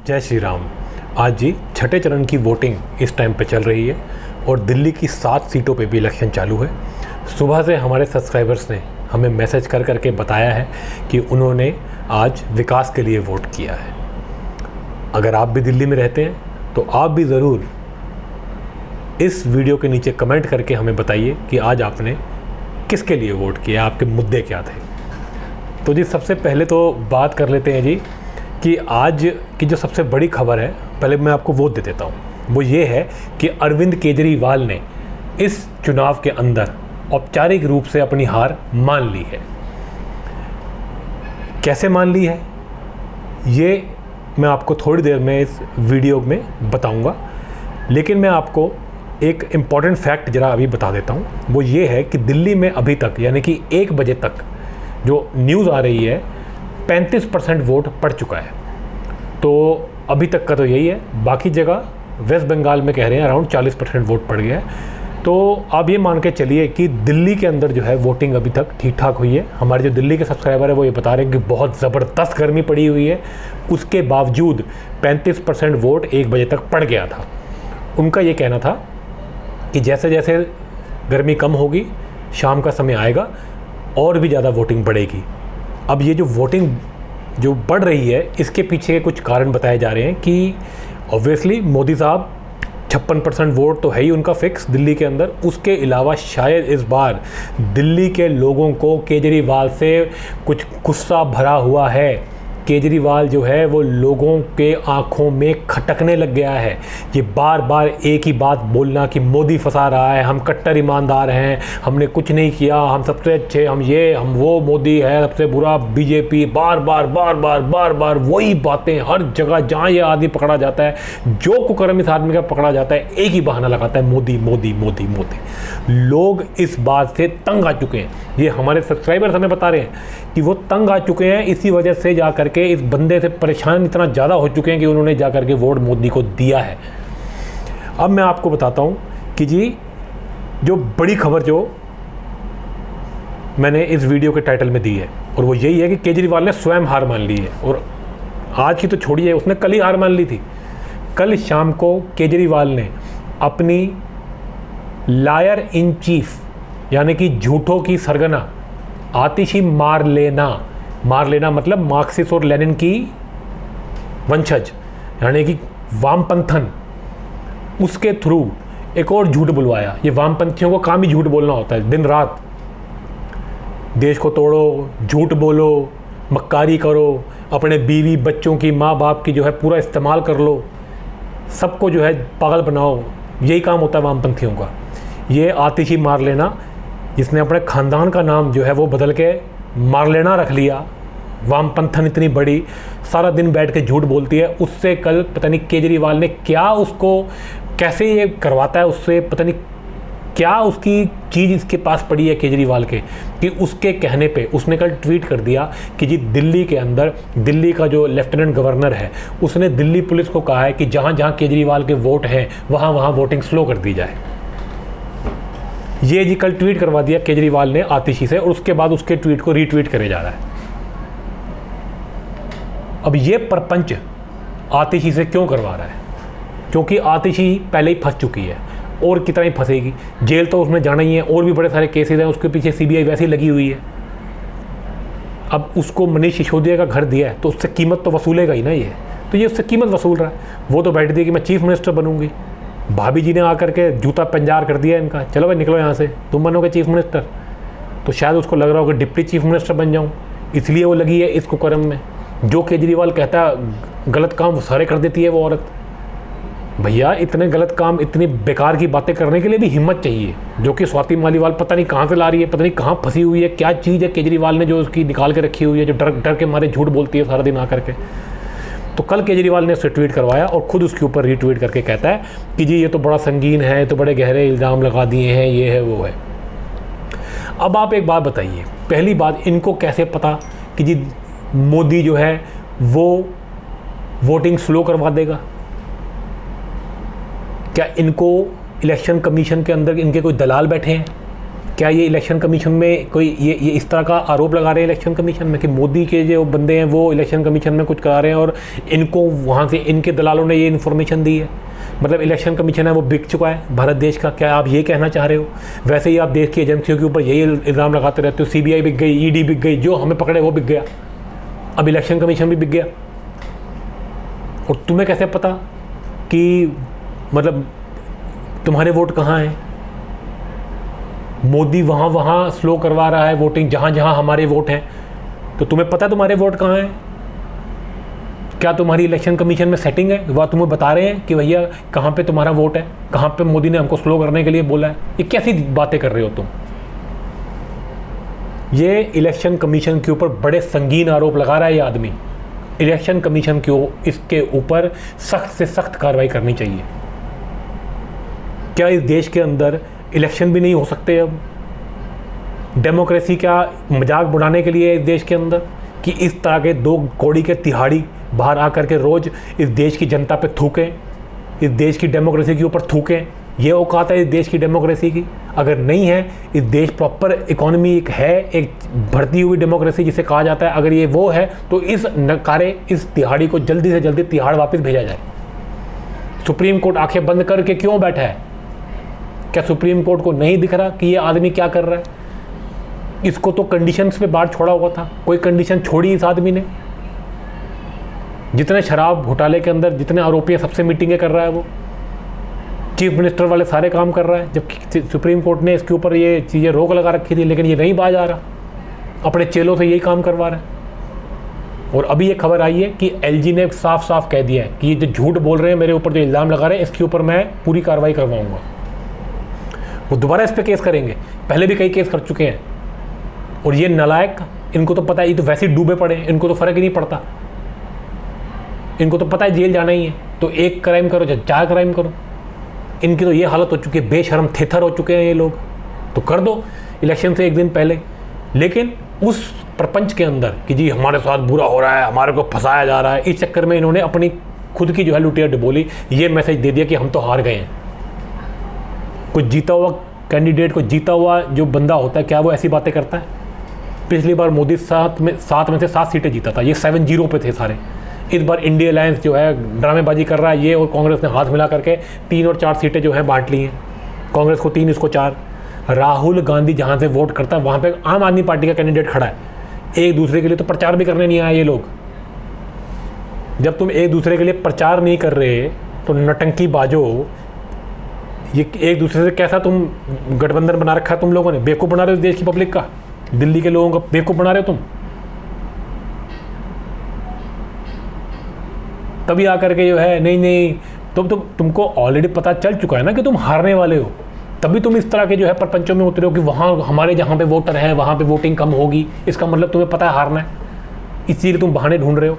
जय श्री राम। आज जी छठे चरण की वोटिंग इस टाइम पे चल रही है और दिल्ली की 7 सीटों पे भी इलेक्शन चालू है। सुबह से हमारे सब्सक्राइबर्स ने हमें मैसेज कर करके बताया है कि उन्होंने आज विकास के लिए वोट किया है। अगर आप भी दिल्ली में रहते हैं तो आप भी ज़रूर इस वीडियो के नीचे कमेंट करके हमें बताइए कि आज आपने किसके लिए वोट किया, आपके मुद्दे क्या थे। तो जी सबसे पहले तो बात कर लेते हैं जी कि आज की जो सबसे बड़ी खबर है, पहले मैं आपको वो दे देता हूँ। वो ये है कि अरविंद केजरीवाल ने इस चुनाव के अंदर औपचारिक रूप से अपनी हार मान ली है। कैसे मान ली है ये मैं आपको थोड़ी देर में इस वीडियो में बताऊंगा, लेकिन मैं आपको एक इम्पॉर्टेंट फैक्ट ज़रा अभी बता देता हूँ। वो ये है कि दिल्ली में अभी तक यानी कि 1 बजे तक जो न्यूज़ आ रही है 35% वोट पड़ चुका है। तो अभी तक का तो यही है। बाकी जगह वेस्ट बंगाल में कह रहे हैं अराउंड 40% वोट पड़ गया है। तो आप ये मान के चलिए कि दिल्ली के अंदर जो है वोटिंग अभी तक ठीक ठाक हुई है। हमारे जो दिल्ली के सब्सक्राइबर है वो ये बता रहे हैं कि बहुत ज़बरदस्त गर्मी पड़ी हुई है, उसके बावजूद 35% वोट 1 बजे तक पड़ गया था। उनका ये कहना था कि जैसे जैसे गर्मी कम होगी, शाम का समय आएगा और भी ज़्यादा वोटिंग बढ़ेगी। अब ये जो वोटिंग जो बढ़ रही है इसके पीछे कुछ कारण बताए जा रहे हैं कि ऑब्वियसली मोदी साहब 56% वोट तो है ही उनका फिक्स दिल्ली के अंदर। उसके अलावा शायद इस बार दिल्ली के लोगों को केजरीवाल से कुछ गुस्सा भरा हुआ है। केजरीवाल जो है वो लोगों के आंखों में खटकने लग गया है। ये बार बार एक ही बात बोलना कि मोदी फंसा रहा है, हम कट्टर ईमानदार हैं, हमने कुछ नहीं किया, हम सबसे अच्छे, हम ये हम वो, मोदी है सबसे बुरा, बीजेपी, बार बार बार बार बार बार वही बातें। हर जगह जहाँ ये आदमी पकड़ा जाता है, जो कुकर्म इस आदमी का पकड़ा जाता है, एक ही बहाना लगाता है, मोदी मोदी मोदी मोदी। लोग इस बात से तंग आ चुके हैं। ये हमारे सब्सक्राइबर्स हमें बता रहे हैं कि वो तंग आ चुके हैं। इसी वजह से जा करके इस बंदे से परेशान इतना ज़्यादा हो चुके हैं कि उन्होंने जा करके वोट मोदी को दिया है। अब मैं आपको बताता हूं कि जी जो बड़ी खबर जो मैंने इस वीडियो के टाइटल में दी है, और वो यही है कि केजरीवाल ने स्वयं हार मान ली है। और आज की तो छोड़िए, उसने कल ही हार मान ली थी। कल शाम को केजरीवाल ने अपनी लायर इन चीफ यानी कि झूठों की सरगना आतिशी मार लेना मतलब मार्क्सिस्ट और लेनिन की वंशज यानी कि वामपंथन, उसके थ्रू एक और झूठ बुलवाया। ये वामपंथियों को काम ही झूठ बोलना होता है, दिन रात देश को तोड़ो, झूठ बोलो, मक्कारी करो, अपने बीवी बच्चों की, माँ बाप की जो है पूरा इस्तेमाल कर लो, सबको जो है पागल बनाओ। यही काम होता है वामपंथियों का। ये आतिशी मार लेना, जिसने अपने ख़ानदान का नाम जो है वो बदल के मार लेना रख लिया, वामपंथन इतनी बड़ी सारा दिन बैठ के झूठ बोलती है, उससे कल पता नहीं केजरीवाल ने क्या उसको कैसे ये करवाता है, उससे पता नहीं क्या उसकी चीज़ इसके पास पड़ी है केजरीवाल के, कि उसके कहने पे उसने कल ट्वीट कर दिया कि जी दिल्ली के अंदर दिल्ली का जो लेफ्टिनेंट गवर्नर है उसने दिल्ली पुलिस को कहा है कि जहाँ जहाँ केजरीवाल के वोट हैं वहाँ वहाँ वोटिंग स्लो कर दी जाए। ये जी कल ट्वीट करवा दिया केजरीवाल ने आतिशी से, और उसके बाद उसके ट्वीट को रीट्वीट करे जा रहा है। अब ये परपंच आतिशी से क्यों करवा रहा है? क्योंकि आतिशी पहले ही फंस चुकी है और कितना ही फंसेगी। जेल तो उसमें जाना ही है, और भी बड़े सारे केसेस हैं, उसके पीछे सीबीआई वैसे ही लगी हुई है। अब उसको मनीष सिसोदिया का घर दिया है तो उससे कीमत तो वसूलेगा ही ना ये, तो ये उससे कीमत वसूल रहा है। वो तो बैठ दी कि मैं चीफ मिनिस्टर बनूंगी। भाभी जी ने आकर के जूता पंजार कर दिया इनका, चलो भाई निकलो यहाँ से, तुम बनोगे चीफ मिनिस्टर। तो शायद उसको लग रहा हो कि डिप्टी चीफ मिनिस्टर बन जाऊँ, इसलिए वो लगी है इस कुकर्म में। जो केजरीवाल कहता है गलत काम वो सारे कर देती है वो औरत। भैया इतने गलत काम, इतनी बेकार की बातें करने के लिए भी हिम्मत चाहिए, जो कि स्वाति मालीवाल पता नहीं कहाँ से ला रही है, पता नहीं कहाँ फंसी हुई है, क्या चीज़ है केजरीवाल ने जो उसकी निकाल के रखी हुई है, जो डर डर के मारे झूठ बोलती है सारा दिन आकर के। तो कल केजरीवाल ने उससे ट्वीट करवाया और ख़ुद उसके ऊपर रीट्वीट करके कहता है कि जी ये तो बड़ा संगीन है, तो बड़े गहरे इल्ज़ाम लगा दिए हैं, ये है वो है। अब आप एक बात बताइए, पहली बात इनको कैसे पता कि जी मोदी जो है वो वोटिंग स्लो करवा देगा? क्या इनको इलेक्शन कमीशन के अंदर इनके कोई दलाल बैठे हैं? क्या ये इलेक्शन कमीशन में कोई ये इस तरह का आरोप लगा रहे हैं इलेक्शन कमीशन में कि मोदी के जो बंदे हैं वो इलेक्शन कमीशन में कुछ करा रहे हैं और इनको वहाँ से इनके दलालों ने ये इन्फॉर्मेशन दी है? मतलब इलेक्शन कमीशन है वो बिक चुका है भारत देश का, क्या आप ये कहना चाह रहे हो? वैसे ही आप देश की एजेंसियों के ऊपर यही इल्ज़ाम लगाते रहते हो, CBI बिक गई, ED बिक गई, जो हमें पकड़े वो बिक गया, अब इलेक्शन कमीशन भी बिक गया। और तुम्हें कैसे पता कि मतलब तुम्हारे वोट कहाँ हैं? मोदी वहाँ स्लो करवा रहा है वोटिंग जहाँ जहाँ हमारे वोट हैं, तो तुम्हें पता है तुम्हारे वोट कहाँ हैं? क्या तुम्हारी इलेक्शन कमीशन में सेटिंग है? वह तुम्हें बता रहे हैं कि भैया कहाँ पे तुम्हारा वोट है, कहाँ पे मोदी ने हमको स्लो करने के लिए बोला है? ये कैसी बातें कर रहे हो तुम? ये इलेक्शन कमीशन के ऊपर बड़े संगीन आरोप लगा रहा है ये आदमी। इलेक्शन कमीशन को इसके ऊपर सख्त से सख्त कार्रवाई करनी चाहिए। क्या इस देश के अंदर इलेक्शन भी नहीं हो सकते अब? डेमोक्रेसी क्या मजाक उड़ाने के लिए है इस देश के अंदर कि इस तरह के 2 कौड़ी के तिहाड़ी बाहर आकर के रोज़ इस देश की जनता पे थूकें, इस देश की डेमोक्रेसी के ऊपर थूकें? ये औकात है इस देश की डेमोक्रेसी की? अगर नहीं है, इस देश प्रॉपर इकोनॉमी एक है, एक बढ़ती हुई डेमोक्रेसी जिसे कहा जाता है, अगर ये वो है तो इस नकारे इस तिहाड़ी को जल्दी से जल्दी तिहाड़ वापस भेजा जाए। सुप्रीम कोर्ट आंखें बंद करके क्यों बैठा है? क्या सुप्रीम कोर्ट को नहीं दिख रहा कि ये आदमी क्या कर रहा है? इसको तो कंडीशंस पे बाहर छोड़ा हुआ था, कोई कंडीशन छोड़ी इस आदमी ने? जितने शराब घोटाले के अंदर जितने आरोपी हैं सबसे मीटिंगें कर रहा है वो, चीफ मिनिस्टर वाले सारे काम कर रहा है, जबकि सुप्रीम कोर्ट ने इसके ऊपर ये चीज़ें रोक लगा रखी थी, लेकिन ये नहीं बाज आ रहा, अपने चेलों से यही काम करवा रहा है। और अभी ये खबर आई है कि LG ने साफ साफ कह दिया है कि ये जो झूठ बोल रहे हैं मेरे ऊपर, जो इल्ज़ाम लगा रहे हैं, इसके ऊपर मैं पूरी कार्रवाई करवाऊंगा। वो दोबारा इस पर केस करेंगे, पहले भी कई केस कर चुके हैं। और ये नालायक, इनको तो पता है ये तो वैसे ही डूबे पड़े हैं, इनको तो फ़र्क ही नहीं पड़ता, इनको तो पता है जेल जाना ही है, तो एक क्राइम करो चाहे 4 क्राइम करो। इनकी तो ये हालत हो चुकी है, बेशर्म थेथर हो चुके हैं ये लोग। तो कर दो इलेक्शन से एक दिन पहले, लेकिन उस प्रपंच के अंदर कि जी हमारे साथ बुरा हो रहा है, हमारे को फंसाया जा रहा है, इस चक्कर में इन्होंने अपनी खुद की जो है लुटिया डुबोली ये मैसेज दे दिया कि हम तो हार गए हैं। कोई जीता हुआ कैंडिडेट, कोई जीता हुआ जो बंदा होता है, क्या वो ऐसी बातें करता है? पिछली बार मोदी 7 में से 7 सीटें जीता था, ये 7-0 पे थे सारे। इस बार इंडिया अलायंस जो है ड्रामेबाजी कर रहा है, ये और कांग्रेस ने हाथ मिला करके 3 और 4 सीटें जो है बांट ली हैं, कांग्रेस को 3 इसको 4। राहुल गांधी जहाँ से वोट करता है वहाँ पे आम आदमी पार्टी का कैंडिडेट खड़ा है, एक दूसरे के लिए तो प्रचार भी करने नहीं आए ये लोग। जब तुम एक दूसरे के लिए प्रचार नहीं कर रहे तो नटंकी बाजो, ये एक दूसरे से कैसा तुम गठबंधन बना रखा है तुम लोगों ने? बेवकूफ़ बना रहे हो देश की पब्लिक का, दिल्ली के लोगों का बेवकूफ़ बना रहे हो तुम। तभी आकर के जो है नहीं तुमको ऑलरेडी पता चल चुका है ना कि तुम हारने वाले हो, तभी तुम इस तरह के जो है प्रपंचों में उतरे हो कि वहाँ हमारे जहाँ पे वोटर हैं वहाँ पे वोटिंग कम होगी, इसका मतलब तुम्हें पता है हारना है, इसीलिए तुम बहाने ढूंढ रहे हो।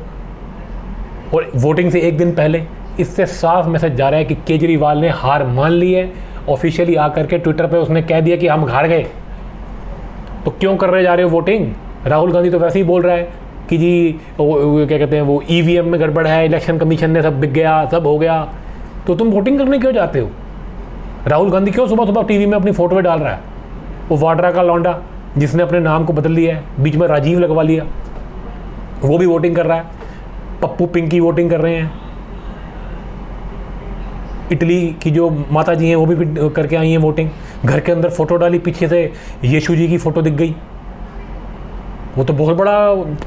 और वोटिंग से एक दिन पहले इससे साफ मैसेज जा रहा है कि केजरीवाल ने हार मान ली है। ऑफिशियली आकर के ट्विटर पे उसने कह दिया कि हम हार गए। तो क्यों कर रहे जा रहे हो वोटिंग? राहुल गांधी तो वैसे ही बोल रहा है कि जी वो क्या कहते हैं, वो EVM में गड़बड़ है, इलेक्शन कमीशन ने सब बिक गया, सब हो गया। तो तुम वोटिंग करने क्यों जाते हो? राहुल गांधी क्यों सुबह सुबह टीवी में अपनी फ़ोटो डाल रहा है? वो वाड्रा का लौंडा जिसने अपने नाम को बदल लिया है, बीच में राजीव लगवा लिया, वो भी वोटिंग कर रहा है। पप्पू पिंकी वोटिंग कर रहे हैं। इटली की जो माता जी हैं वो भी करके आई हैं वोटिंग। घर के अंदर फ़ोटो डाली, पीछे से यीशु जी की फ़ोटो दिख गई, वो तो बहुत बड़ा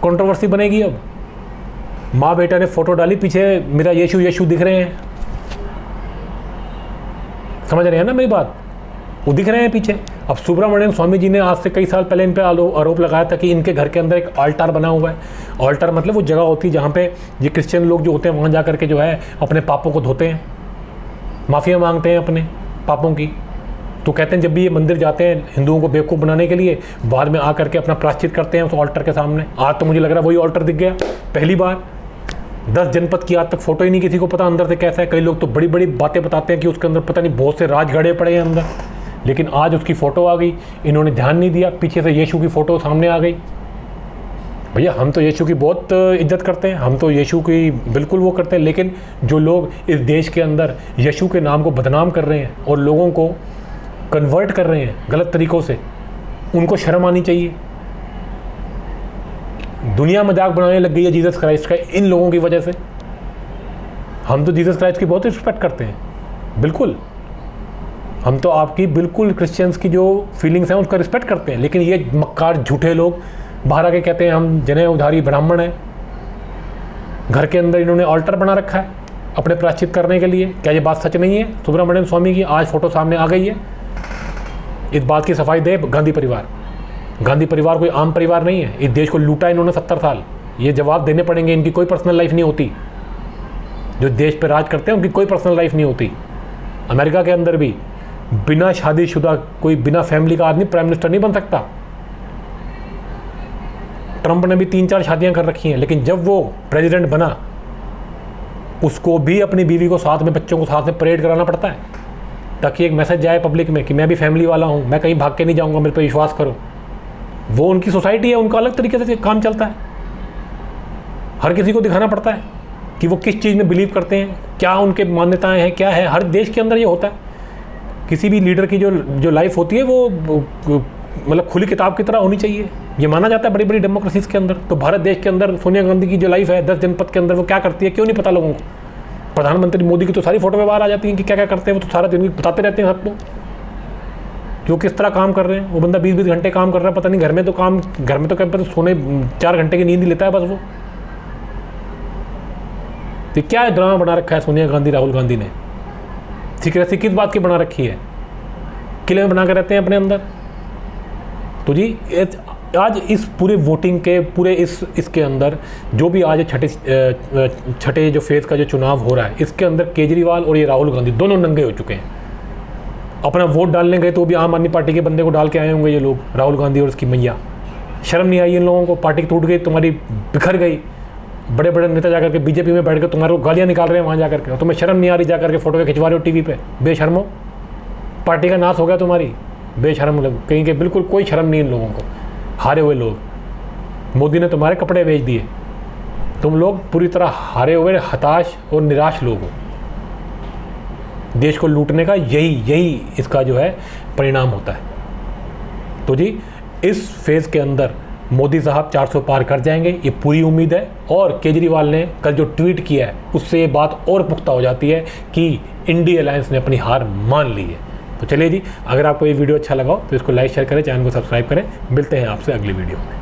कंट्रोवर्सी बनेगी। अब माँ बेटा ने फ़ोटो डाली, पीछे मेरा यीशु दिख रहे हैं, समझ रहे हैं ना मेरी बात? वो दिख रहे हैं पीछे। अब सुब्रमण्यम स्वामी जी ने आज से कई साल पहले इन पे आरोप लगाया था कि इनके घर के अंदर एक ऑल्टर बना हुआ है। ऑल्टर मतलब वो जगह होती है जहाँ पे ये क्रिश्चियन लोग जो होते हैं वहाँ जा करके जो है अपने पापों को धोते हैं, माफ़िया मांगते हैं अपने पापों की। तो कहते हैं जब भी ये मंदिर जाते हैं हिंदुओं को बेवकूफ़ बनाने के लिए, बाद में आकर के अपना प्रायश्चित करते हैं उस ऑल्टर के सामने। आज तो मुझे लग रहा है वही ऑल्टर दिख गया पहली बार। 10 जनपद की आज तक फ़ोटो ही नहीं किसी को पता अंदर से कैसा है। कई लोग तो बड़ी बड़ी बातें बताते हैं कि उसके अंदर पता नहीं बहुत से राज गड़े पड़े हैं अंदर, लेकिन आज उसकी फ़ोटो आ गई, इन्होंने ध्यान नहीं दिया, पीछे से यीशु की फ़ोटो सामने आ गई। भैया हम तो यीशु की बहुत इज्जत करते हैं, हम तो यीशु की बिल्कुल वो करते हैं, लेकिन जो लोग इस देश के अंदर यीशु के नाम को बदनाम कर रहे हैं और लोगों को कन्वर्ट कर रहे हैं गलत तरीक़ों से, उनको शर्म आनी चाहिए। दुनिया मजाक बनाने लग गई है जीसस क्राइस्ट का इन लोगों की वजह से। हम तो जीसस क्राइस्ट की बहुत रिस्पेक्ट करते हैं, बिल्कुल, हम तो आपकी बिल्कुल क्रिश्चियंस की जो फीलिंग्स हैं उसका रिस्पेक्ट करते हैं, लेकिन ये मक्कार झूठे लोग बाहर आके कहते हैं हम जने उधारी ब्राह्मण हैं। घर के अंदर इन्होंने ऑल्टर बना रखा है अपने प्रायश्चित करने के लिए। क्या ये बात सच नहीं है? सुब्रमण्यम स्वामी की आज फोटो सामने आ गई है। इस बात की सफाई दे गांधी परिवार। गांधी परिवार कोई आम परिवार नहीं है। इस देश को लूटा इन्होंने 70 साल। ये जवाब देने पड़ेंगे। इनकी कोई पर्सनल लाइफ नहीं होती। जो देश पे राज करते हैं उनकी कोई पर्सनल लाइफ नहीं होती। अमेरिका के अंदर भी बिना शादीशुदा कोई बिना फैमिली का आदमी प्राइम मिनिस्टर नहीं बन सकता। ट्रंप ने भी 3-4 शादियां कर रखी हैं, लेकिन जब वो प्रेसिडेंट बना उसको भी अपनी बीवी को साथ में, बच्चों को साथ में परेड कराना पड़ता है, ताकि एक मैसेज जाए पब्लिक में कि मैं भी फैमिली वाला हूँ, मैं कहीं भाग के नहीं जाऊँगा, मेरे पे विश्वास करो। वो उनकी सोसाइटी है, उनका अलग तरीके से काम चलता है। हर किसी को दिखाना पड़ता है कि वो किस चीज़ में बिलीव करते हैं, क्या उनके मान्यताएं हैं, क्या है। हर देश के अंदर ये होता है। किसी भी लीडर की जो लाइफ होती है वो मतलब खुली किताब की तरह होनी चाहिए, ये माना जाता है बड़ी बड़ी डेमोक्रेसीज के अंदर। तो भारत देश के अंदर सोनिया गांधी की जो लाइफ है 10 जनपद के अंदर, वो क्या करती है क्यों नहीं पता लोगों को। प्रधानमंत्री मोदी की तो सारी फोटो में बाहर आ जाती हैं कि क्या क्या करते हैं। वो तो सारा दिन बताते रहते हैं सबको कि वो किस तरह काम कर रहे हैं। वो बंदा 20-20 घंटे काम कर रहा है, पता नहीं घर में तो क्या सोने 4 घंटे की नींद ही लेता है बस वो। तो क्या ड्रामा बना रखा है सोनिया गांधी राहुल गांधी ने। सीक्रेसी किस बात की बना रखी है? किले में बना कर रहते हैं अपने अंदर। तो जी आज इस पूरे वोटिंग के पूरे इसके अंदर जो भी आज छठे जो फेज़ का जो चुनाव हो रहा है, इसके अंदर केजरीवाल और ये राहुल गांधी दोनों नंगे हो चुके हैं। अपना वोट डालने गए तो भी आम आदमी पार्टी के बंदे को डाल के आए होंगे ये लोग, राहुल गांधी और उसकी मैया। शर्म नहीं आई इन लोगों को? पार्टी टूट गई, तुम्हारी बिखर गई। बड़े बड़े नेता जाकर के बीजेपी में बैठ कर तुम्हारे को गालियाँ निकाल रहे हैं वहाँ जाकर के, तुम्हें शर्म नहीं आ रही जाकर के फोटो खिंचवा रहे हो टीवी पे। बेशर्मो, पार्टी का नाश हो गया तुम्हारी। बेशर्म लोग कहीं के, बिल्कुल कोई शर्म नहीं इन लोगों को। हारे हुए लोग, मोदी ने तुम्हारे कपड़े बेच दिए। तुम लोग पूरी तरह हारे हुए, हताश और निराश लोग हो। देश को लूटने का यही इसका जो है परिणाम होता है। तो जी इस फेज़ के अंदर मोदी साहब 400 पार कर जाएंगे, ये पूरी उम्मीद है। और केजरीवाल ने कल जो ट्वीट किया है उससे ये बात और पुख्ता हो जाती है कि इंडिया अलायंस ने अपनी हार मान ली है। तो चलिए जी, अगर आपको ये वीडियो अच्छा लगा हो तो इसको लाइक शेयर करें, चैनल को सब्सक्राइब करें। मिलते हैं आपसे अगली वीडियो में।